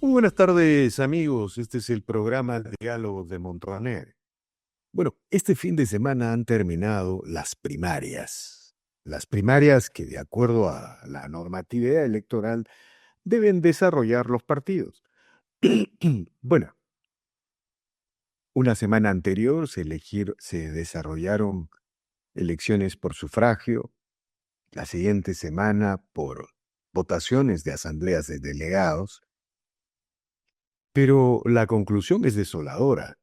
Muy buenas tardes, amigos. Este es el programa Diálogos de Montaner. Bueno, este fin de semana han terminado las primarias. Las primarias que, de acuerdo a la normatividad electoral, deben desarrollar los partidos. Bueno, una semana anterior se desarrollaron elecciones por sufragio, la siguiente semana por votaciones de asambleas de delegados, pero la conclusión es desoladora.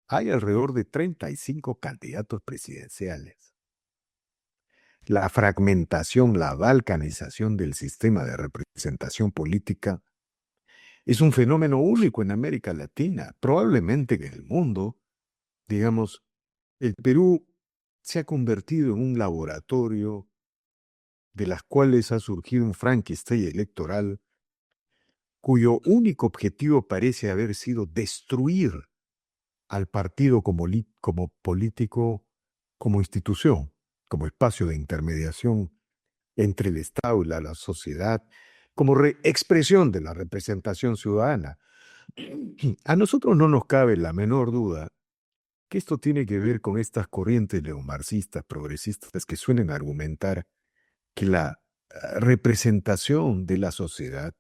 Hay alrededor de 35 candidatos presidenciales. La fragmentación, la balcanización del sistema de representación política es un fenómeno único en América Latina, probablemente en el mundo. Digamos, el Perú se ha convertido en un laboratorio de las cuales ha surgido un Frankenstein electoral cuyo único objetivo parece haber sido destruir al partido como político, como institución, como espacio de intermediación entre el Estado y la sociedad, como expresión de la representación ciudadana. A nosotros no nos cabe la menor duda que esto tiene que ver con estas corrientes neomarxistas, progresistas, que suelen argumentar que la representación de la sociedad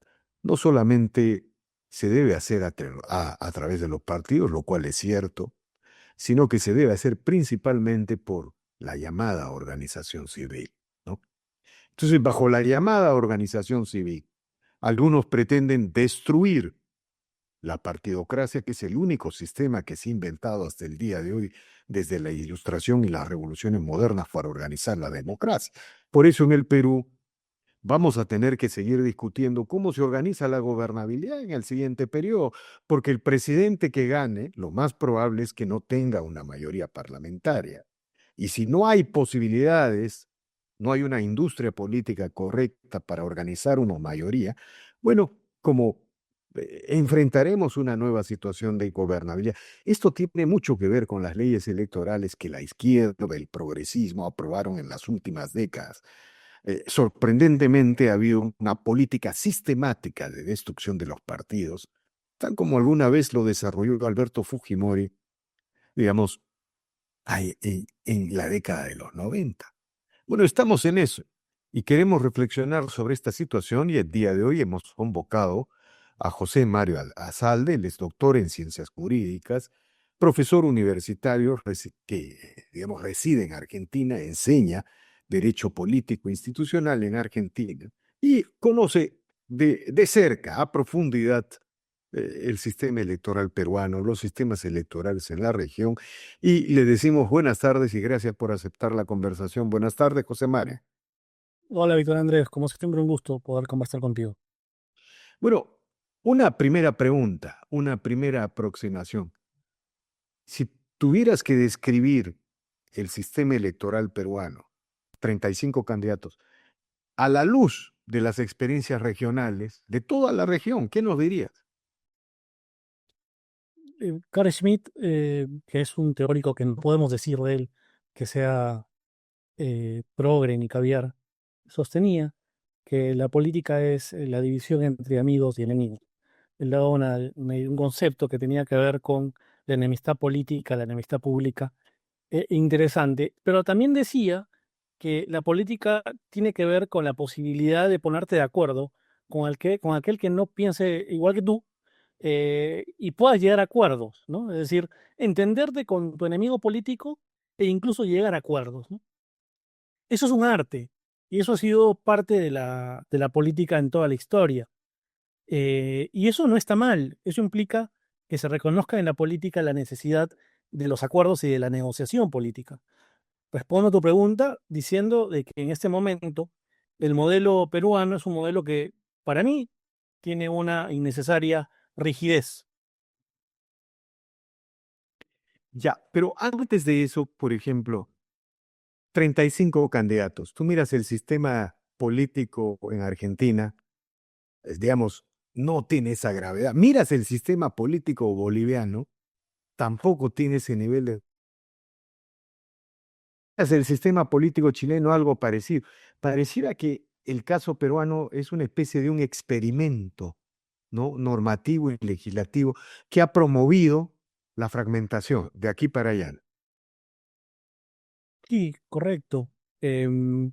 no solamente se debe hacer a través de los partidos, lo cual es cierto, sino que se debe hacer principalmente por la llamada organización civil, ¿no? Entonces, bajo la llamada organización civil, algunos pretenden destruir la partidocracia, que es el único sistema que se ha inventado hasta el día de hoy, desde la Ilustración y las revoluciones modernas, para organizar la democracia. Por eso en el Perú vamos a tener que seguir discutiendo cómo se organiza la gobernabilidad en el siguiente periodo, porque el presidente que gane, lo más probable es que no tenga una mayoría parlamentaria. Y si no hay posibilidades, no hay una industria política correcta para organizar una mayoría, bueno, como enfrentaremos una nueva situación de gobernabilidad. Esto tiene mucho que ver con las leyes electorales que la izquierda, el progresismo aprobaron en las últimas décadas. Sorprendentemente ha habido una política sistemática de destrucción de los partidos, tal como alguna vez lo desarrolló Alberto Fujimori, digamos, en la década de los 90. Bueno, estamos en eso y queremos reflexionar sobre esta situación, y el día de hoy hemos convocado a José Mario Azalde. Él es doctor en ciencias jurídicas, profesor universitario que, digamos, reside en Argentina, enseña derecho político institucional en Argentina y conoce de cerca, a profundidad, el sistema electoral peruano, los sistemas electorales en la región, y le decimos buenas tardes y gracias por aceptar la conversación. Buenas tardes, José María. Hola, Víctor Andrés, como siempre un gusto poder conversar contigo. Bueno, una primera pregunta, una primera aproximación. Si tuvieras que describir el sistema electoral peruano, 35 candidatos, a la luz de las experiencias regionales de toda la región, ¿qué nos dirías? Carl Schmitt, que es un teórico que no podemos decir de él que sea progre ni caviar, sostenía que la política es la división entre amigos y enemigos. Él daba un concepto que tenía que ver con la enemistad política, la enemistad pública, interesante, pero también decía que la política tiene que ver con la posibilidad de ponerte de acuerdo con aquel que no piense igual que tú, y puedas llegar a acuerdos, ¿no? Es decir, entenderte con tu enemigo político e incluso llegar a acuerdos, ¿no? Eso es un arte y eso ha sido parte de la política en toda la historia. Y eso no está mal, eso implica que se reconozca en la política la necesidad de los acuerdos y de la negociación política. Respondo a tu pregunta diciendo de que en este momento el modelo peruano es un modelo que para mí tiene una innecesaria rigidez. Ya, pero antes de eso, por ejemplo, 35 candidatos. Tú miras el sistema político en Argentina, digamos, no tiene esa gravedad. Miras el sistema político boliviano, tampoco tiene ese nivel de... Miras el sistema político chileno, algo parecido. Pareciera que el caso peruano es una especie de un experimento, ¿no? Normativo y legislativo que ha promovido la fragmentación de aquí para allá. Sí, correcto. Em,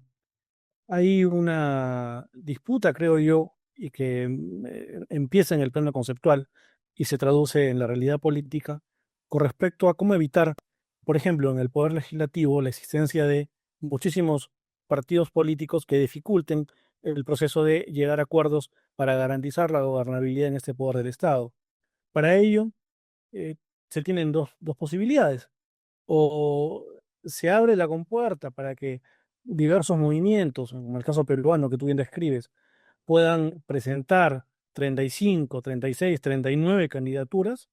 Hay una disputa, creo yo, y que empieza en el plano conceptual y se traduce en la realidad política con respecto a cómo evitar, por ejemplo, en el poder legislativo, la existencia de muchísimos partidos políticos que dificulten el proceso de llegar a acuerdos para garantizar la gobernabilidad en este poder del Estado. Para ello, eh, se tienen dos posibilidades o se abre la compuerta para que diversos movimientos, como el caso peruano que tú bien describes, puedan presentar 35, 36, 39 candidaturas,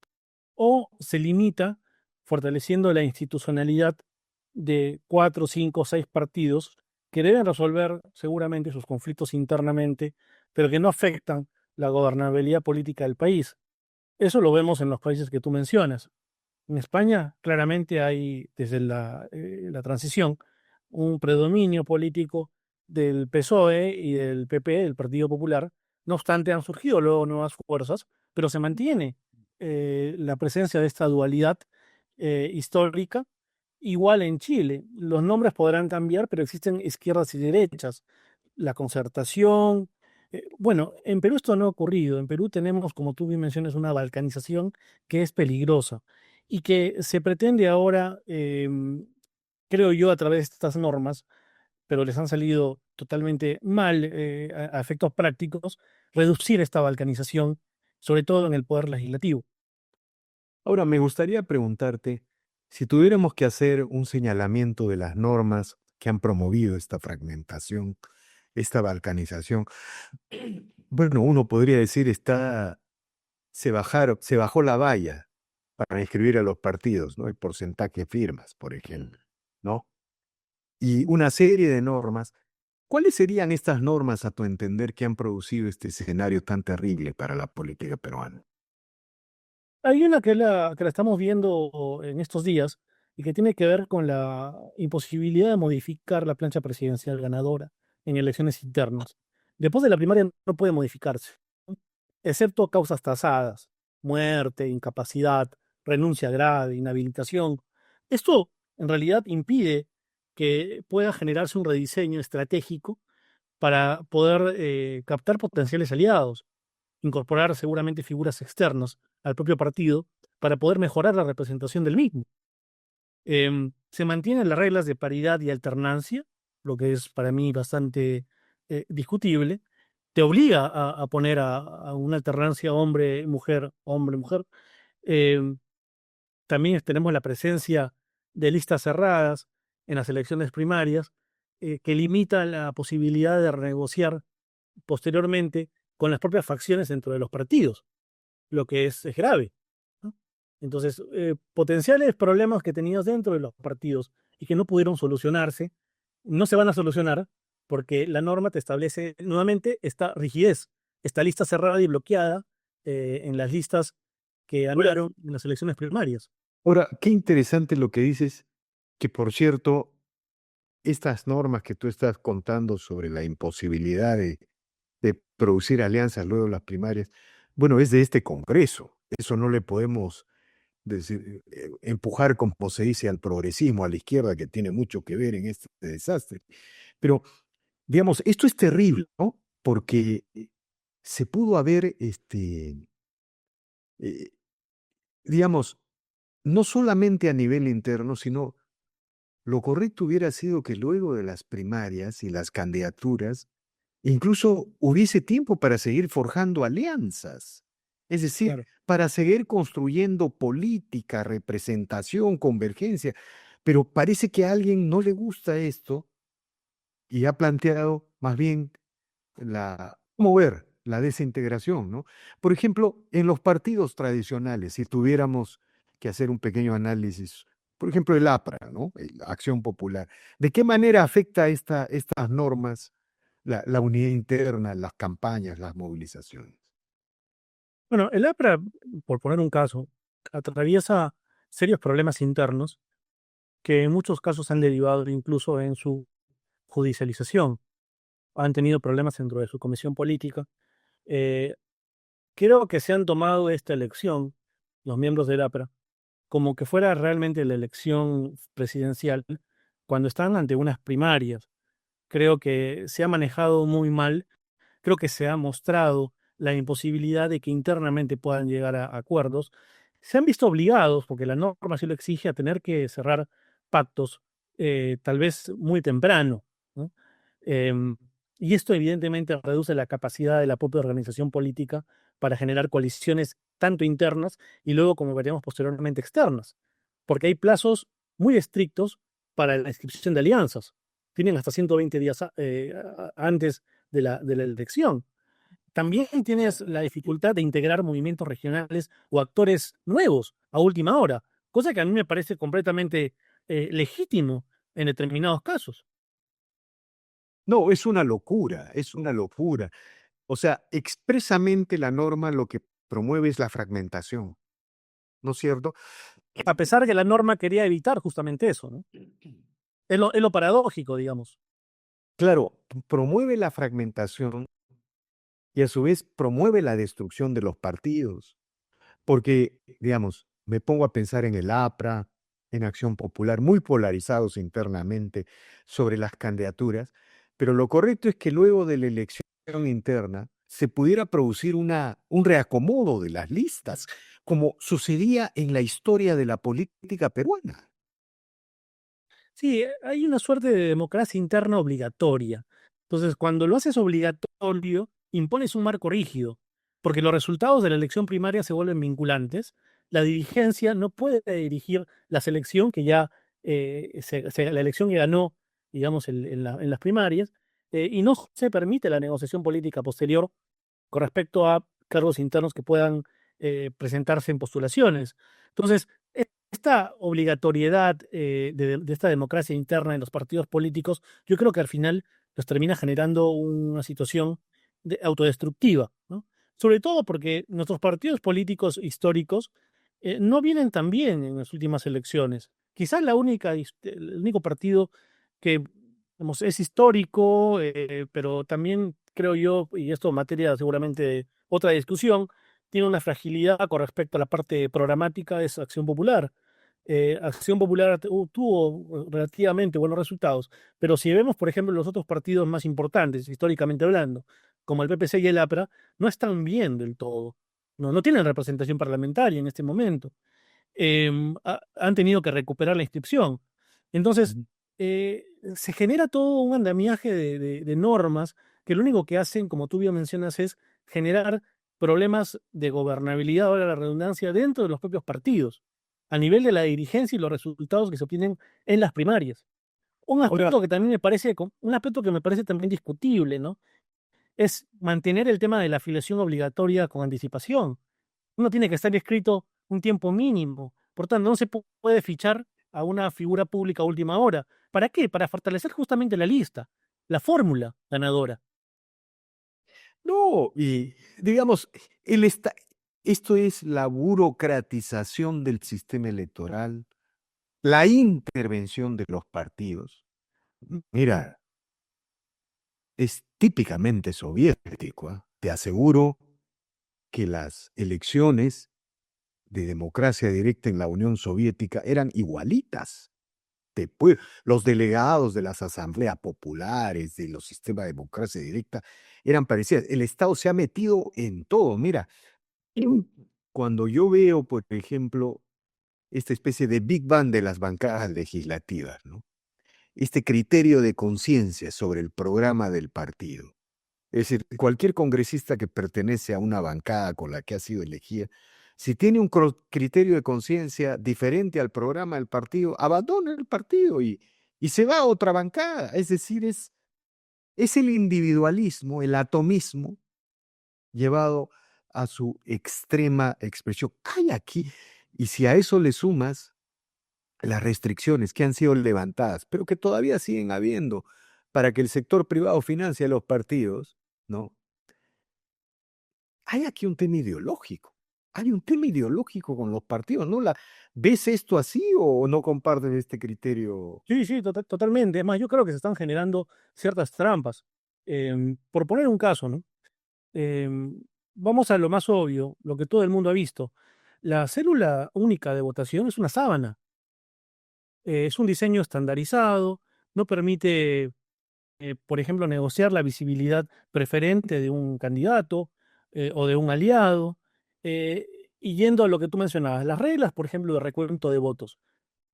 o se limita fortaleciendo la institucionalidad de 4, 5, 6 partidos que deben resolver seguramente sus conflictos internamente, pero que no afectan la gobernabilidad política del país. Eso lo vemos en los países que tú mencionas. En España claramente hay, desde la transición, un predominio político del PSOE y del PP, del Partido Popular. No obstante, han surgido luego nuevas fuerzas, pero se mantiene la presencia de esta dualidad histórica. Igual en Chile, los nombres podrán cambiar, pero existen izquierdas y derechas. La concertación. Bueno, en Perú esto no ha ocurrido. En Perú tenemos, como tú bien mencionas, una balcanización que es peligrosa y que se pretende ahora, creo yo, a través de estas normas, pero les han salido totalmente mal a efectos prácticos, reducir esta balcanización, sobre todo en el poder legislativo. Ahora, me gustaría preguntarte, si tuviéramos que hacer un señalamiento de las normas que han promovido esta fragmentación, esta balcanización, bueno, uno podría decir se bajó la valla para inscribir a los partidos, ¿no? El porcentaje de firmas, por ejemplo, ¿no? Y una serie de normas. ¿Cuáles serían estas normas, a tu entender, que han producido este escenario tan terrible para la política peruana? Hay una que la estamos viendo en estos días y que tiene que ver con la imposibilidad de modificar la plancha presidencial ganadora en elecciones internas. Después de la primaria no puede modificarse, excepto causas tasadas, muerte, incapacidad, renuncia grave, inhabilitación. Esto en realidad impide que pueda generarse un rediseño estratégico para poder captar potenciales aliados, incorporar seguramente figuras externas al propio partido para poder mejorar la representación del mismo. Se mantienen las reglas de paridad y alternancia, lo que es para mí bastante discutible. Te obliga a poner a una alternancia hombre-mujer, hombre-mujer. Em, También tenemos la presencia de listas cerradas en las elecciones primarias, que limita la posibilidad de renegociar posteriormente con las propias facciones dentro de los partidos, lo que es grave, ¿no? Entonces, potenciales problemas que tenías dentro de los partidos y que no pudieron solucionarse, no se van a solucionar porque la norma te establece nuevamente esta rigidez, esta lista cerrada y bloqueada en las listas que anularon en las elecciones primarias. Ahora, qué interesante lo que dices, que por cierto, estas normas que tú estás contando sobre la imposibilidad de producir alianzas luego de las primarias, bueno, es de este Congreso. Eso no le podemos empujar, como se dice, al progresismo, a la izquierda, que tiene mucho que ver en este desastre. Pero, digamos, esto es terrible, ¿no? Porque se pudo haber, eh, digamos, no solamente a nivel interno, sino lo correcto hubiera sido que luego de las primarias y las candidaturas, incluso hubiese tiempo para seguir forjando alianzas. Es decir, Claro. para seguir construyendo política, representación, convergencia. Pero parece que a alguien no le gusta esto y ha planteado más bien mover la desintegración, ¿no? Por ejemplo, en los partidos tradicionales, si tuviéramos que hacer un pequeño análisis, por ejemplo, el APRA, ¿no? Acción Popular, ¿de qué manera afecta estas normas la unidad interna, las campañas, las movilizaciones? Bueno, el APRA, por poner un caso, atraviesa serios problemas internos que en muchos casos han derivado incluso en su judicialización. Han tenido problemas dentro de su comisión política, eh, creo que se han tomado esta elección, los miembros del APRA, como que fuera realmente la elección presidencial cuando están ante unas primarias. Creo que se ha manejado muy mal, creo que se ha mostrado la imposibilidad de que internamente puedan llegar a acuerdos. Se han visto obligados, porque la norma sí lo exige, a tener que cerrar pactos, tal vez muy temprano, ¿no? Em, y esto evidentemente reduce la capacidad de la propia organización política para generar coaliciones tanto internas y luego, como veremos posteriormente, externas, porque hay plazos muy estrictos para la inscripción de alianzas. Tienen hasta 120 días antes de la elección. También tienes la dificultad de integrar movimientos regionales o actores nuevos a última hora, cosa que a mí me parece completamente legítimo en determinados casos. No, es una locura, es una locura. O sea, expresamente la norma lo que promueve es la fragmentación, ¿no es cierto? A pesar de que la norma quería evitar justamente eso, ¿no? Es lo paradójico, digamos. Claro, promueve la fragmentación y a su vez promueve la destrucción de los partidos. Porque, digamos, me pongo a pensar en el APRA, en Acción Popular, muy polarizados internamente sobre las candidaturas, pero lo correcto es que luego de la elección interna se pudiera producir un reacomodo de las listas, como sucedía en la historia de la política peruana. Sí, hay una suerte de democracia interna obligatoria. Entonces, cuando lo haces obligatorio, impones un marco rígido, porque los resultados de la elección primaria se vuelven vinculantes. La dirigencia no puede dirigir la selección que ya, la elección que ganó, digamos, en las primarias, y no se permite la negociación política posterior con respecto a cargos internos que puedan presentarse en postulaciones. Entonces, esta obligatoriedad de esta democracia interna en los partidos políticos, yo creo que al final los termina generando una situación autodestructiva, ¿no? Sobre todo porque nuestros partidos políticos históricos no vienen tan bien en las últimas elecciones. Quizás el único partido que digamos, es histórico, pero también creo yo, y esto materia seguramente de otra discusión, tiene una fragilidad con respecto a la parte programática, es Acción Popular. Acción Popular tuvo relativamente buenos resultados, pero si vemos, por ejemplo, los otros partidos más importantes, históricamente hablando, como el PPC y el APRA, no están bien del todo. No, no tienen representación parlamentaria en este momento. Han tenido que recuperar la inscripción. Entonces, Ujú. se genera todo un andamiaje de normas que lo único que hacen, como tú bien mencionas, es generar problemas de gobernabilidad, ahora la redundancia, dentro de los propios partidos, a nivel de la dirigencia y los resultados que se obtienen en las primarias. Ahora, Un aspecto que me parece también discutible, ¿no? Es mantener el tema de la afiliación obligatoria con anticipación. Uno tiene que estar inscrito un tiempo mínimo. Por tanto, no se puede fichar a una figura pública a última hora. ¿Para qué? Para fortalecer justamente la lista, la fórmula ganadora. no, y digamos, el esta- esto es la burocratización del sistema electoral, la intervención de los partidos. Mira, es típicamente soviético, ¿ah? Te aseguro que las elecciones de democracia directa en la Unión Soviética eran igualitas. Los delegados de las asambleas populares, de los sistemas de democracia directa, eran parecidas. El Estado se ha metido en todo. Mira, cuando yo veo, por ejemplo, esta especie de Big Bang de las bancadas legislativas, ¿no? Este criterio de conciencia sobre el programa del partido. Es decir, cualquier congresista que pertenece a una bancada con la que ha sido elegida, si tiene un criterio de conciencia diferente al programa del partido, abandona el partido y se va a otra bancada. Es decir, es el individualismo, el atomismo llevado a su extrema expresión. Hay aquí, y si a eso le sumas las restricciones que han sido levantadas, pero que todavía siguen habiendo para que el sector privado financie a los partidos, ¿no? Hay aquí un tema ideológico. Hay un tema ideológico con los partidos, ¿no? ¿Ves esto así o no compartes este criterio? Sí, sí, totalmente. Además, yo creo que se están generando ciertas trampas. Por poner un caso, ¿no? Em, vamos a lo más obvio, lo que todo el mundo ha visto. La célula única de votación es una sábana. Es un diseño estandarizado, no permite, por ejemplo, negociar la visibilidad preferente de un candidato o de un aliado. eh, y yendo a lo que tú mencionabas, las reglas, por ejemplo, de recuento de votos.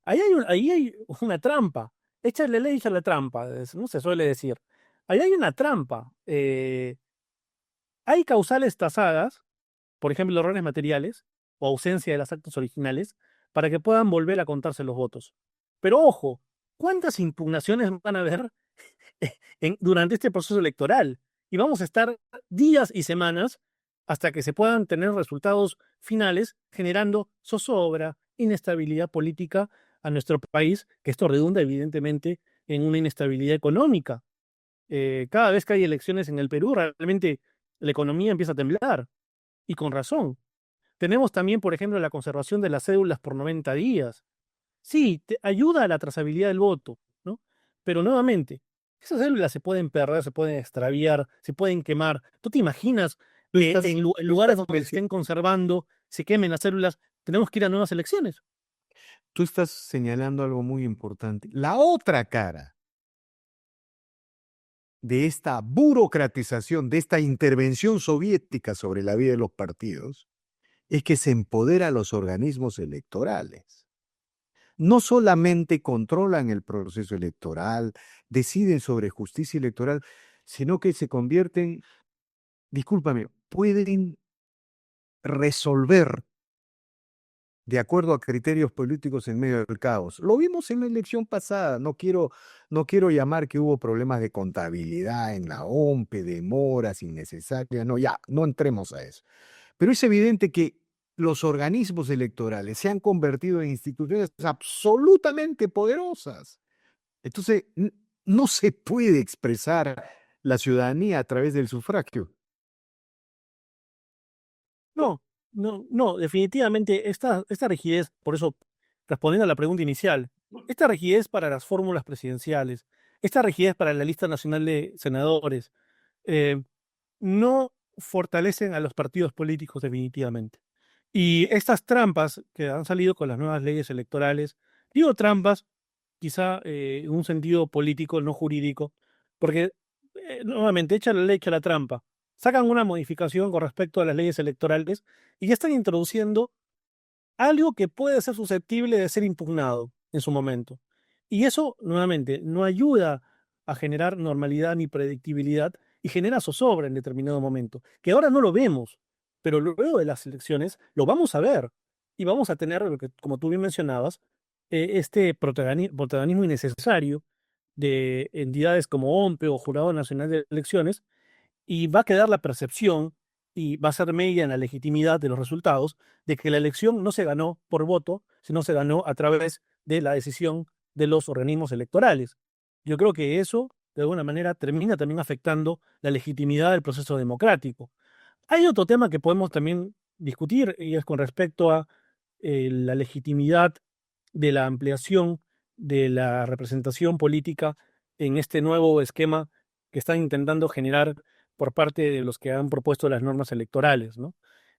Ahí hay una trampa. Échale ley a la trampa, ¿no? Se suele decir. Ahí hay una trampa. Hay causales tasadas, por ejemplo, errores materiales o ausencia de las actas originales, para que puedan volver a contarse los votos. Pero ojo, ¿cuántas impugnaciones van a haber durante este proceso electoral? Y vamos a estar días y semanas hasta que se puedan tener resultados finales, generando zozobra, inestabilidad política a nuestro país, que esto redunda evidentemente en una inestabilidad económica. Cada vez que hay elecciones en el Perú, realmente la economía empieza a temblar, y con razón. Tenemos también, por ejemplo, la conservación de las cédulas por 90 días. Sí, ayuda a la trazabilidad del voto, ¿no? Pero nuevamente, esas células se pueden perder, se pueden extraviar, se pueden quemar. ¿Tú te imaginas Tú que estás, en tú lugares estás donde se estén conservando, se quemen las células, tenemos que ir a nuevas elecciones? tú estás señalando algo muy importante. La otra cara de esta burocratización, de esta intervención soviética sobre la vida de los partidos, es que se empodera a los organismos electorales. No solamente controlan el proceso electoral, deciden sobre justicia electoral, sino que se convierten, discúlpame, pueden resolver de acuerdo a criterios políticos en medio del caos. Lo vimos en la elección pasada. No quiero llamar que hubo problemas de contabilidad en la OMPE, demoras innecesarias. No, ya, no entremos a eso. Pero es evidente que los organismos electorales se han convertido en instituciones absolutamente poderosas. Entonces, no se puede expresar la ciudadanía a través del sufragio. No, no, definitivamente esta rigidez, por eso, respondiendo a la pregunta inicial, esta rigidez para las fórmulas presidenciales, esta rigidez para la lista nacional de senadores, eh, no fortalecen a los partidos políticos definitivamente. Y estas trampas que han salido con las nuevas leyes electorales, digo trampas, quizá en un sentido político, no jurídico, porque nuevamente echa la ley, echa la trampa. Sacan una modificación con respecto a las leyes electorales y ya están introduciendo algo que puede ser susceptible de ser impugnado en su momento. Y eso, nuevamente, no ayuda a generar normalidad ni predictibilidad y genera zozobra en determinado momento, que ahora no lo vemos, pero luego de las elecciones lo vamos a ver y vamos a tener, lo que, como tú bien mencionabas, este protagonismo innecesario de entidades como OMPE o Jurado Nacional de Elecciones, y va a quedar la percepción y va a ser media en la legitimidad de los resultados de que la elección no se ganó por voto, sino se ganó a través de la decisión de los organismos electorales. Yo creo que eso, de alguna manera, termina también afectando la legitimidad del proceso democrático. Hay otro tema que podemos también discutir y es con respecto a la legitimidad de la ampliación de la representación política en este nuevo esquema que están intentando generar por parte de los que han propuesto las normas electorales, ¿no?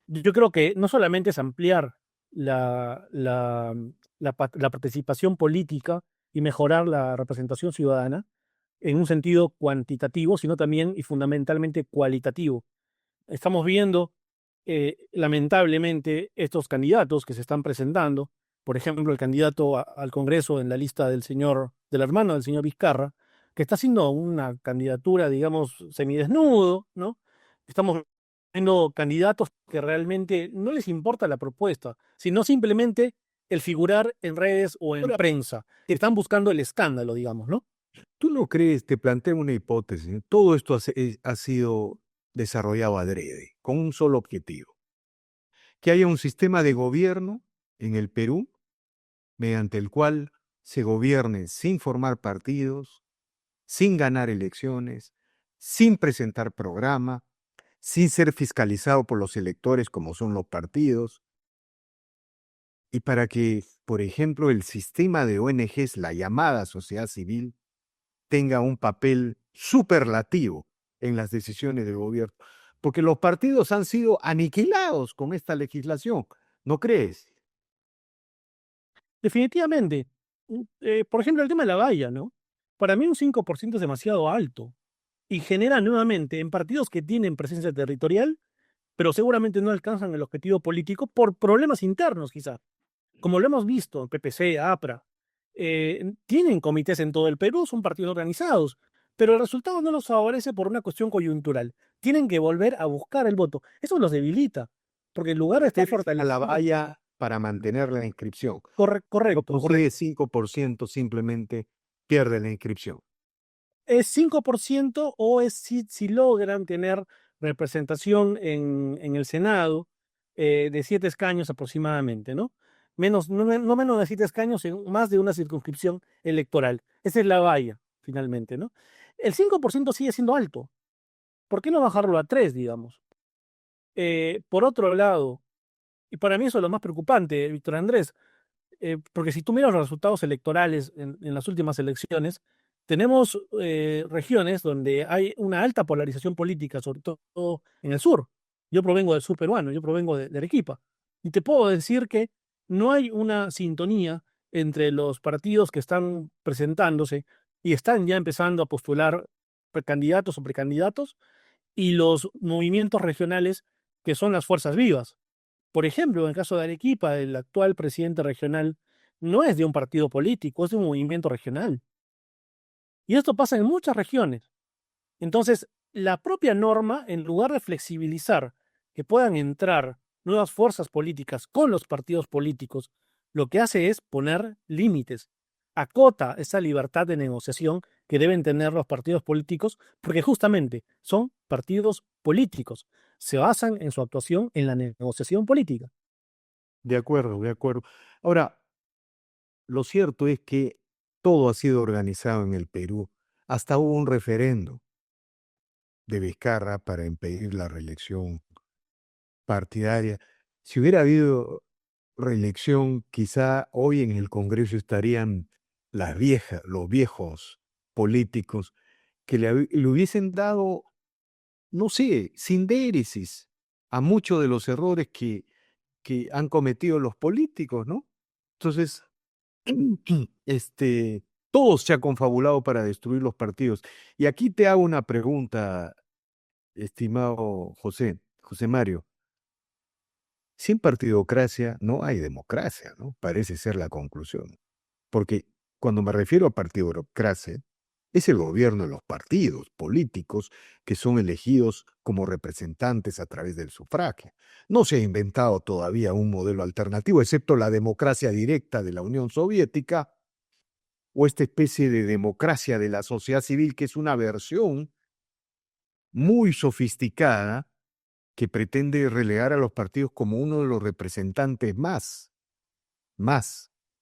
Yo creo que no solamente es ampliar la, la, la participación política y mejorar la representación ciudadana en un sentido cuantitativo, sino también y fundamentalmente cualitativo. Estamos viendo, lamentablemente, estos candidatos que se están presentando, por ejemplo, el candidato al Congreso en la lista del hermano del señor Vizcarra, que está haciendo una candidatura, digamos, semidesnudo, ¿no? Estamos viendo candidatos que realmente no les importa la propuesta, sino simplemente el figurar en redes o en prensa. Están buscando el escándalo, digamos, ¿no? ¿Tú no crees? Te planteo una hipótesis, ¿no? Todo esto ha sido desarrollado adrede, con un solo objetivo, que haya un sistema de gobierno en el Perú mediante el cual se gobierne sin formar partidos, sin ganar elecciones, sin presentar programa, sin ser fiscalizado por los electores como son los partidos, y para que, por ejemplo, el sistema de ONGs, la llamada sociedad civil, tenga un papel superlativo en las decisiones del gobierno. porque los partidos han sido aniquilados con esta legislación, ¿no crees? Definitivamente. Por ejemplo, el tema de la valla, ¿no? Para mí un 5% es demasiado alto y genera nuevamente en partidos que tienen presencia territorial, pero seguramente no alcanzan el objetivo político por problemas internos, quizá. Como lo hemos visto, PPC, APRA, tienen comités en todo el Perú, son partidos organizados, pero el resultado no los favorece por una cuestión coyuntural. Tienen que volver a buscar el voto. Eso los debilita, porque en lugar de estar A la fortalecidos, valla para mantener la inscripción. No correcto, consigue 5%, simplemente pierde la inscripción. es 5% o es si logran tener representación en el Senado de 7 escaños aproximadamente, ¿no? No menos de 7 escaños en más de una circunscripción electoral. Esa es la valla, finalmente, ¿no? El 5% sigue siendo alto. ¿Por qué no bajarlo a 3, digamos? Por otro lado, y para mí eso es lo más preocupante, Víctor Andrés, porque si tú miras los resultados electorales en las últimas elecciones, tenemos regiones donde hay una alta polarización política, sobre todo en el sur. Yo provengo del sur peruano, yo provengo de Arequipa. Y te puedo decir que no hay una sintonía entre los partidos que están presentándose y están ya empezando a postular candidatos o precandidatos y los movimientos regionales que son las fuerzas vivas. Por ejemplo, en el caso de Arequipa, el actual presidente regional no es de un partido político, es de un movimiento regional. Y esto pasa en muchas regiones. Entonces, la propia norma, en lugar de flexibilizar que puedan entrar nuevas fuerzas políticas con los partidos políticos, lo que hace es poner límites, acota esa libertad de negociación que deben tener los partidos políticos, porque justamente son partidos políticos, se basan en su actuación en la negociación política. De acuerdo, de acuerdo. Ahora, lo cierto es que todo ha sido organizado en el Perú. Hasta hubo un referendo de Vizcarra para impedir la reelección partidaria. Si hubiera habido reelección, quizá hoy en el Congreso estarían los viejos políticos que le hubiesen dado, no sé, sindéresis a muchos de los errores que han cometido los políticos, ¿no? Entonces, todo se ha confabulado para destruir los partidos. Y aquí te hago una pregunta, estimado José Mario. Sin partidocracia no hay democracia, ¿no? Parece ser la conclusión. Porque cuando me refiero a partidocracia, es el gobierno de los partidos políticos que son elegidos como representantes a través del sufragio. No se ha inventado todavía un modelo alternativo, excepto la democracia directa de la Unión Soviética o esta especie de democracia de la sociedad civil, que es una versión muy sofisticada que pretende relegar a los partidos como uno de los representantes más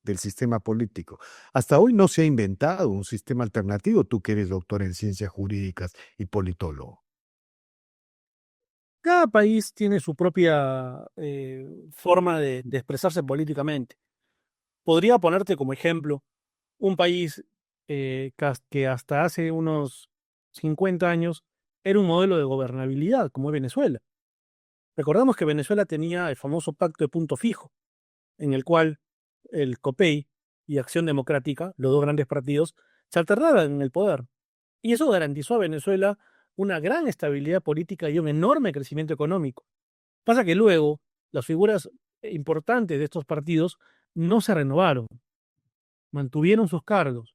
del sistema político. Hasta hoy no se ha inventado un sistema alternativo, tú que eres doctor en ciencias jurídicas y politólogo. Cada país tiene su propia forma de expresarse políticamente. Podría ponerte como ejemplo un país que hasta hace unos 50 años era un modelo de gobernabilidad, como es Venezuela. Recordamos que Venezuela tenía el famoso pacto de punto fijo, en el cual el COPEI y Acción Democrática, los dos grandes partidos, se alternaban en el poder. Y eso garantizó a Venezuela una gran estabilidad política y un enorme crecimiento económico. Pasa que luego las figuras importantes de estos partidos no se renovaron, mantuvieron sus cargos.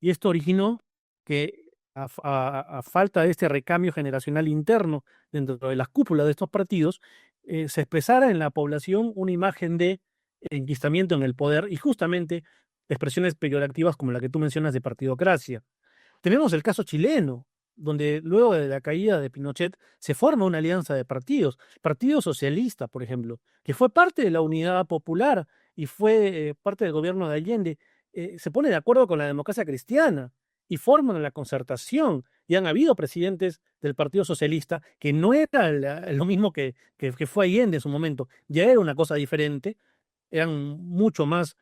Y esto originó que, a falta de este recambio generacional interno dentro de las cúpulas de estos partidos, se expresara en la población una imagen de enquistamiento en el poder y justamente expresiones peyorativas como la que tú mencionas de partidocracia. Tenemos el caso chileno, donde luego de la caída de Pinochet se forma una alianza de partidos, Partido Socialista, por ejemplo, que fue parte de la Unidad Popular y fue parte del gobierno de Allende, se pone de acuerdo con la democracia cristiana y forman la concertación. Y han habido presidentes del Partido Socialista que no era lo mismo que fue Allende en su momento, ya era una cosa diferente, eran mucho más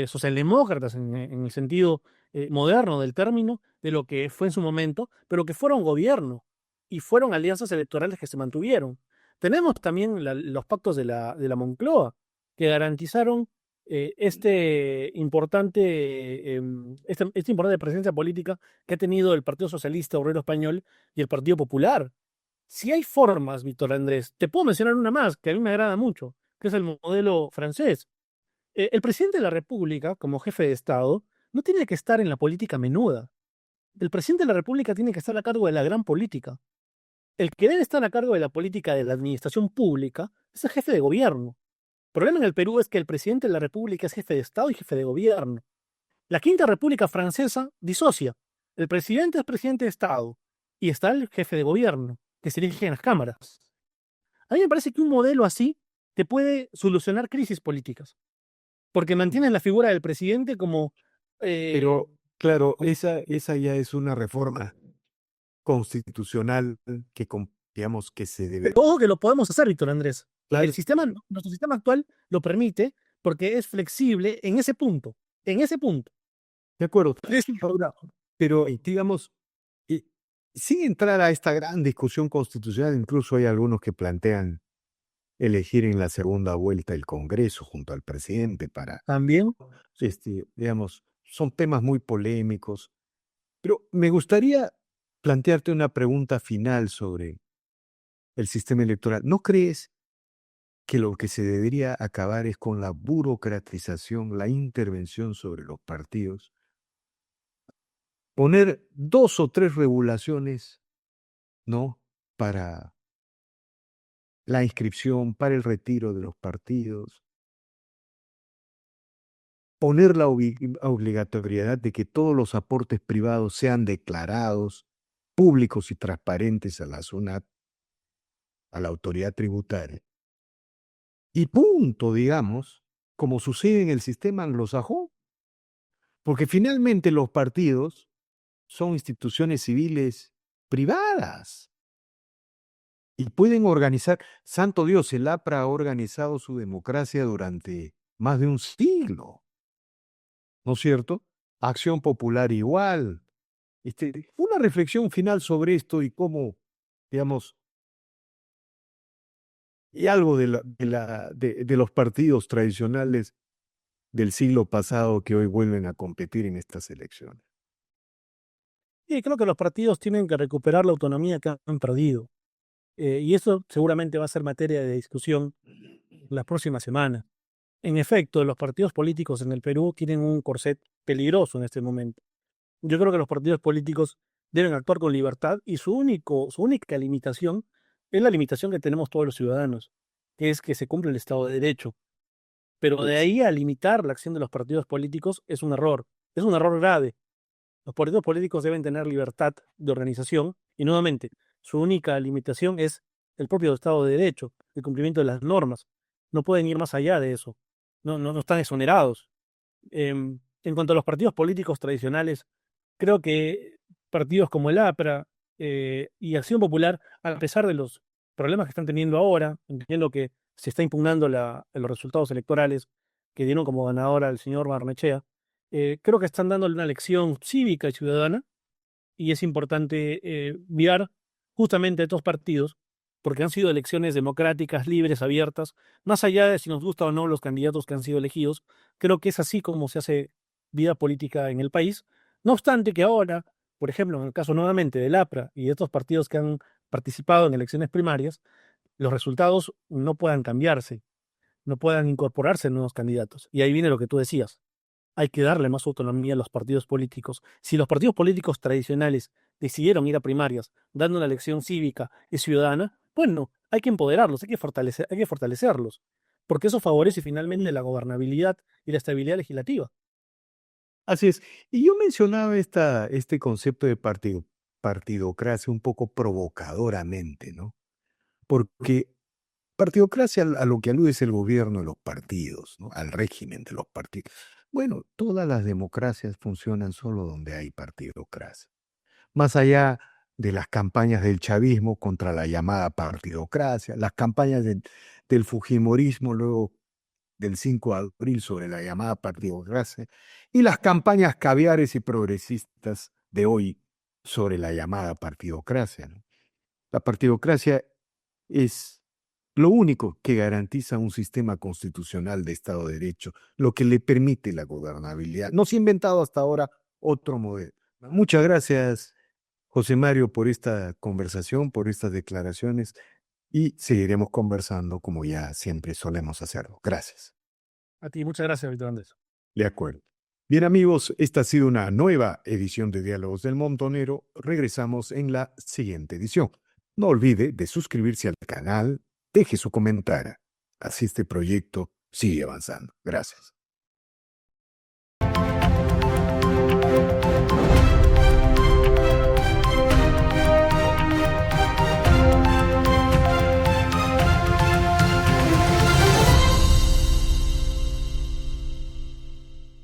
socialdemócratas en el sentido moderno del término de lo que fue en su momento, pero que fueron gobierno y fueron alianzas electorales que se mantuvieron. Tenemos también los pactos de la Moncloa, que garantizaron esta importante presencia política que ha tenido el Partido Socialista Obrero Español y el Partido Popular. Si hay formas, Víctor Andrés, te puedo mencionar una más que a mí me agrada mucho, que es el modelo francés. El presidente de la República, como jefe de Estado, no tiene que estar en la política menuda. El presidente de la República tiene que estar a cargo de la gran política. El que debe estar a cargo de la política de la administración pública es el jefe de gobierno. El problema en el Perú es que el presidente de la República es jefe de Estado y jefe de gobierno. La Quinta República Francesa disocia. El presidente es presidente de Estado y está el jefe de gobierno, que se elige en las cámaras. A mí me parece que un modelo así te puede solucionar crisis políticas, porque mantiene la figura del presidente como... Pero, claro, esa ya es una reforma constitucional que, digamos, que se debe. Ojo que lo podemos hacer, Víctor Andrés. Claro, Nuestro sistema actual lo permite porque es flexible en ese punto. En ese punto. de acuerdo. Es- Ahora, pero digamos, y sin entrar a esta gran discusión constitucional, incluso hay algunos que plantean elegir en la segunda vuelta el Congreso junto al presidente para, También. digamos, son temas muy polémicos, pero me gustaría plantearte una pregunta final sobre el sistema electoral. ¿No crees que lo que se debería acabar es con la burocratización, la intervención sobre los partidos? Poner 2 o 3 regulaciones, ¿no? Para la inscripción, para el retiro de los partidos, poner la obligatoriedad de que todos los aportes privados sean declarados, públicos y transparentes a la SUNAT, a la autoridad tributaria. Y punto, digamos, como sucede en el sistema anglosajón, porque finalmente los partidos son instituciones civiles privadas y pueden organizar, santo Dios, el APRA ha organizado su democracia durante más de un siglo, ¿no es cierto? Acción Popular igual. Una reflexión final sobre esto y cómo, digamos, y algo de los partidos tradicionales del siglo pasado que hoy vuelven a competir en estas elecciones. Y creo que los partidos tienen que recuperar la autonomía que han perdido. Y eso seguramente va a ser materia de discusión las próximas semanas. En efecto, los partidos políticos en el Perú tienen un corset peligroso en este momento. Yo creo que los partidos políticos deben actuar con libertad y su única limitación es la limitación que tenemos todos los ciudadanos, que es que se cumple el Estado de Derecho. Pero de ahí a limitar la acción de los partidos políticos es un error grave. Los partidos políticos deben tener libertad de organización y nuevamente, su única limitación es el propio Estado de Derecho, el cumplimiento de las normas. No pueden ir más allá de eso. No están exonerados. En cuanto a los partidos políticos tradicionales, creo que partidos como el APRA y Acción Popular, a pesar de los problemas que están teniendo ahora, entiendo que se está impugnando los resultados electorales que dieron como ganador al señor Barnechea, creo que están dándole una lección cívica y ciudadana y es importante guiar justamente a estos partidos porque han sido elecciones democráticas, libres, abiertas, más allá de si nos gusta o no los candidatos que han sido elegidos, creo que es así como se hace vida política en el país. No obstante que ahora, por ejemplo, en el caso nuevamente del APRA y de estos partidos que han participado en elecciones primarias, los resultados no puedan cambiarse, no puedan incorporarse nuevos candidatos. Y ahí viene lo que tú decías, hay que darle más autonomía a los partidos políticos. Si los partidos políticos tradicionales decidieron ir a primarias dando una elección cívica y ciudadana, bueno, hay que empoderarlos, hay que fortalecerlos, porque eso favorece finalmente la gobernabilidad y la estabilidad legislativa. Así es. Y yo mencionaba este concepto de partidocracia un poco provocadoramente, ¿no? Porque partidocracia a lo que alude es el gobierno de los partidos, ¿no? Al régimen de los partidos. Bueno, todas las democracias funcionan solo donde hay partidocracia. Más allá de las campañas del chavismo contra la llamada partidocracia, las campañas del fujimorismo luego del 5 de abril sobre la llamada partidocracia y las campañas caviares y progresistas de hoy sobre la llamada partidocracia, ¿no? La partidocracia es lo único que garantiza un sistema constitucional de Estado de Derecho, lo que le permite la gobernabilidad. No se ha inventado hasta ahora otro modelo. Muchas gracias, José Mario, por esta conversación, por estas declaraciones y seguiremos conversando como ya siempre solemos hacerlo. Gracias. A ti, muchas gracias, Víctor Andrés. De acuerdo. Bien amigos, esta ha sido una nueva edición de Diálogos del Montonero. Regresamos en la siguiente edición. No olvide de suscribirse al canal, deje su comentario. Así este proyecto sigue avanzando. Gracias.